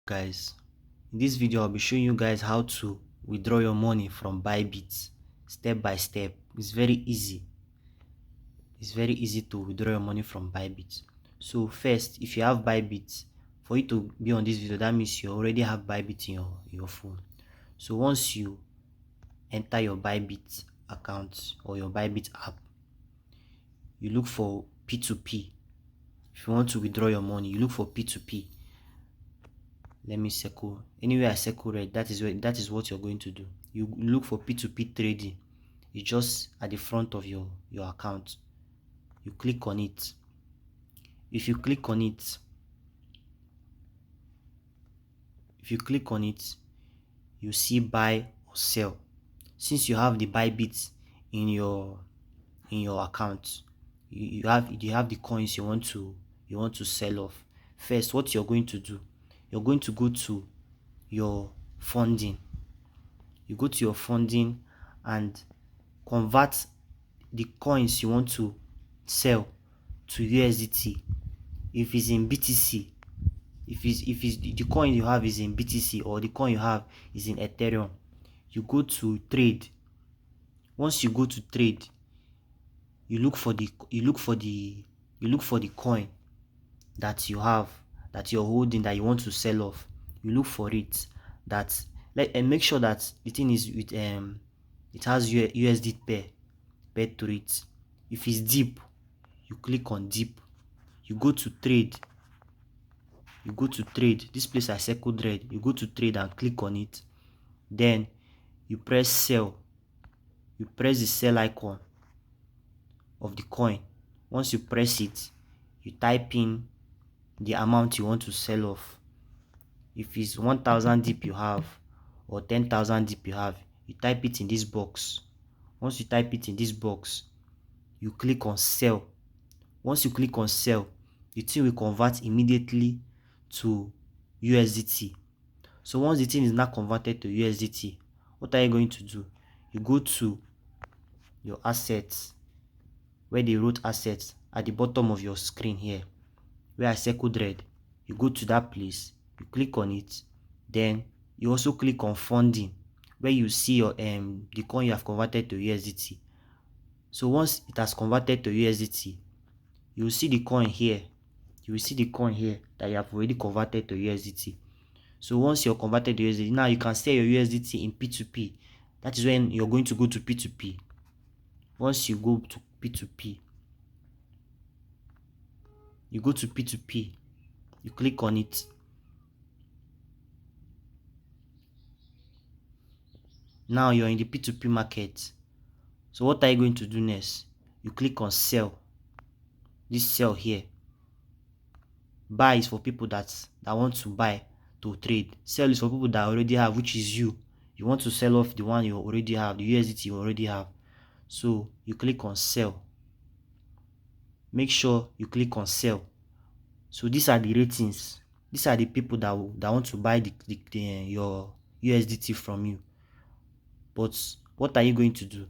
Guys, in this video I'll be showing you guys how to withdraw your money from Bybit step by step. It's very easy to withdraw your money from Bybit. So first, if you have Bybit, for you to be on this video, that means you already have Bybit in your phone. So once you enter your Bybit account or your Bybit app, you look for P2P. If you want to withdraw your money, you look for P2P. Let me circle. Anywhere I circle red, that is what you're going to do. You look for P2P trading. It's just at the front of your account. You click on it. If you click on it, you see buy or sell. Since you have the Bybit in your account, you have the coins you want to sell off. First, what you're going to do, you're going to go to your funding. You go to your funding and convert the coins you want to sell to USDT. If it's in BTC, if the coin you have is in BTC or the coin you have is in Ethereum, you go to trade. Once you go to trade, you look for the coin that you have, that you're holding, that you want to sell off. You look for it, and make sure that the thing is with it has USD pair to it. If it's deep, you click on deep. You go to trade. This place I circled red. You go to trade and click on it. Then you press sell. You press the sell icon of the coin. Once you press it, you type in the amount you want to sell off. If it's 1,000 dip you have or 10,000 dip you have, you type it in this box. Once you type it in this box, you click on sell. Once you click on sell, the thing will convert immediately to USDT. So once the thing is now converted to USDT, what are you going to do? You go to your assets, where they wrote assets at the bottom of your screen here, where I circled red. You go to that place, you click on it, then you also click on funding, where you see your the coin you have converted to USDT. So once it has converted to USDT, you will see the coin here. That you have already converted to USDT. So once you're converted to USDT, now you can sell your USDT in P2P. That is when you're going to go to P2P. Once you go to P2P, you click on it. Now you're in the P2P market. So what are you going to do next? You click on sell. This sell here. Buy is for people that want to buy to trade. Sell is for people that already have, which is you. You want to sell off the one you already have, the USDT you already have. So you click on sell. Make sure you click on sell. So these are the ratings. These are the people that want to buy your USDT from you. But what are you going to do?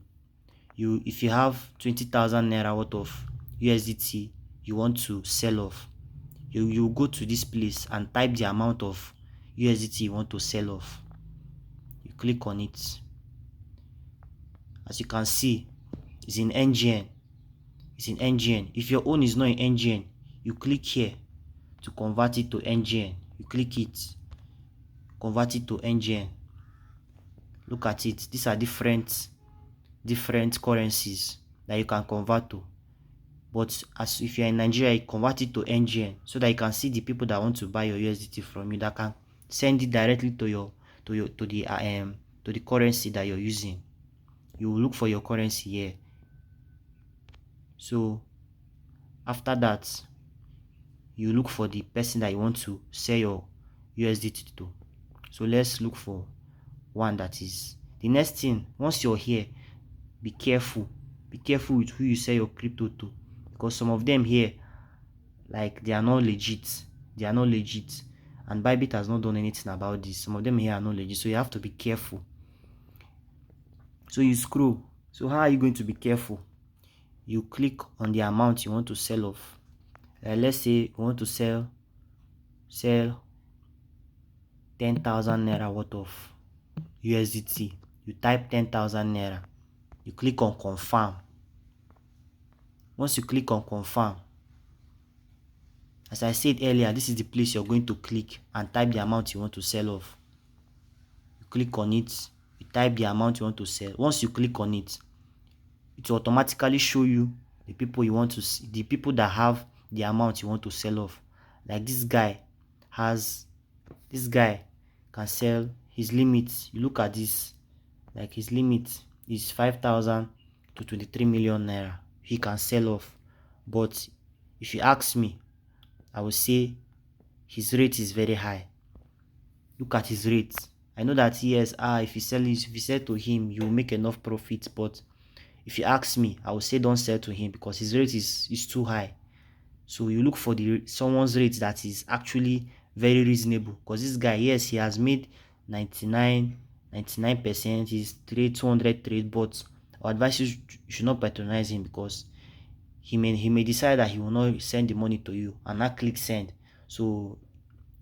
If you have 20,000 naira worth of USDT you want to sell off, you go to this place and type the amount of USDT you want to sell off. You click on it. As you can see, it's in NGN. If your own is not in NGN, you click here to convert it to NGN. You click it, convert it to NGN. Look at it. These are different currencies that you can convert to. But if you're in Nigeria, you convert it to NGN so that you can see the people that want to buy your USDT from you, that can send it directly to the currency that you're using. You will look for your currency here. So after that, you look for the person that you want to sell your USDT to. So let's look for one that is. The next thing, once you're here, be careful with who you sell your crypto to, because some of them here, like, they are not legit, and Bybit has not done anything about this. Some of them here are not legit, so you have to be careful. So you scroll. So how are you going to be careful? You click on the amount you want to sell off. Let's say you want to sell 10,000 naira worth of USDT. You type 10,000 naira. You click on confirm. Once you click on confirm, as I said earlier, this is the place you're going to click and type the amount you want to sell off. You click on it, you type the amount you want to sell. Once you click on it, it will automatically show you the people you want to see, the people that have the amount you want to sell off. Like this guy can sell his limit. You look at this, like his limit is 5,000 to 23 million naira. He can sell off. But if you ask me, I would say his rate is very high. Look at his rate. I know that yes, if you sell to him, you will make enough profit. But if you ask me, I would say don't sell to him because his rate is too high. So you look for someone's rate that is actually very reasonable. Because this guy, yes, he has made 99%. He's trade 200 trade, but I advise you should not patronize him because he may decide that he will not send the money to you and not click send. So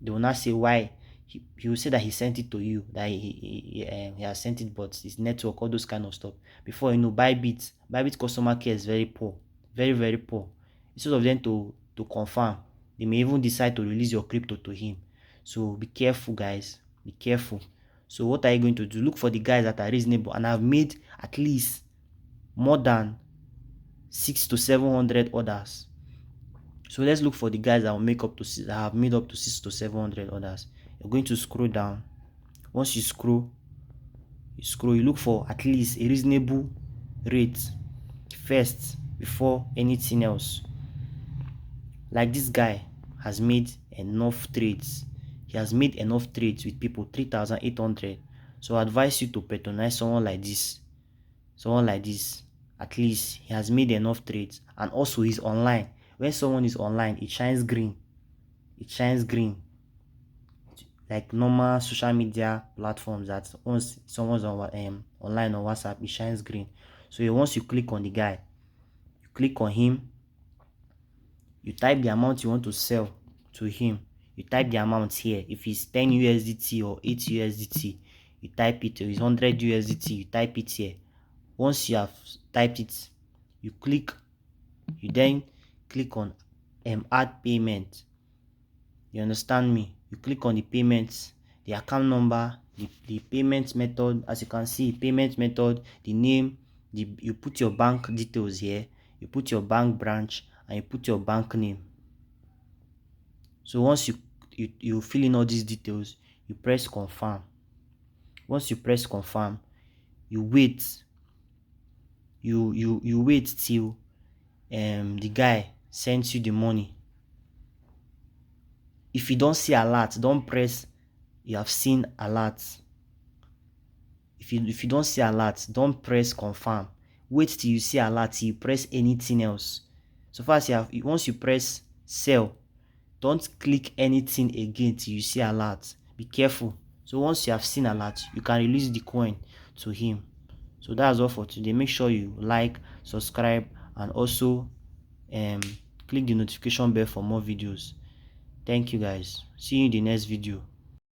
they will not say why. He will say that he sent it to you, that he has sent it, but his network, all those kind of stuff. Before you know, Bybit customer care is very poor, very, very poor. Instead of them to confirm, they may even decide to release your crypto to him. So be careful, guys. Be careful. So what are you going to do? Look for the guys that are reasonable, and I've made at least more than 600 to 700 orders. So let's look for the guys that will make up to that have made up to 600 to 700 orders. You're going to scroll down. Once you scroll, you look for at least a reasonable rate first before anything else. Like this guy has made enough trades. He has made enough trades with people, 3,800. So I advise you to patronize someone like this. At least he has made enough trades, and also he's online. When someone is online, it shines green. Like normal social media platforms, that once someone's online on WhatsApp, it shines green. So once you click on the guy, you click on him, you type the amount you want to sell to him. You type the amount here. If it's 10 USDT or 8 USDT, you type it. Or it's 100 USDT, you type it here. Once you have typed it, you then click on add payment. You understand me? You click on the payments, the account number, the payment method. As you can see, payment method, the name, you put your bank details here, you put your bank branch, and you put your bank name. So once you fill in all these details, you press confirm. Once you press confirm, you wait. You wait till the guy sends you the money. If you don't see alert, don't press you have seen alert. If you don't see alert, don't press confirm. Wait till you see alert till you press anything else. So far as once you press sell, don't click anything again till you see alert. Be careful. So once you have seen alert, you can release the coin to him. So that's all for today. Make sure you like, subscribe, and also click the notification bell for more videos. Thank you, guys. See you in the next video.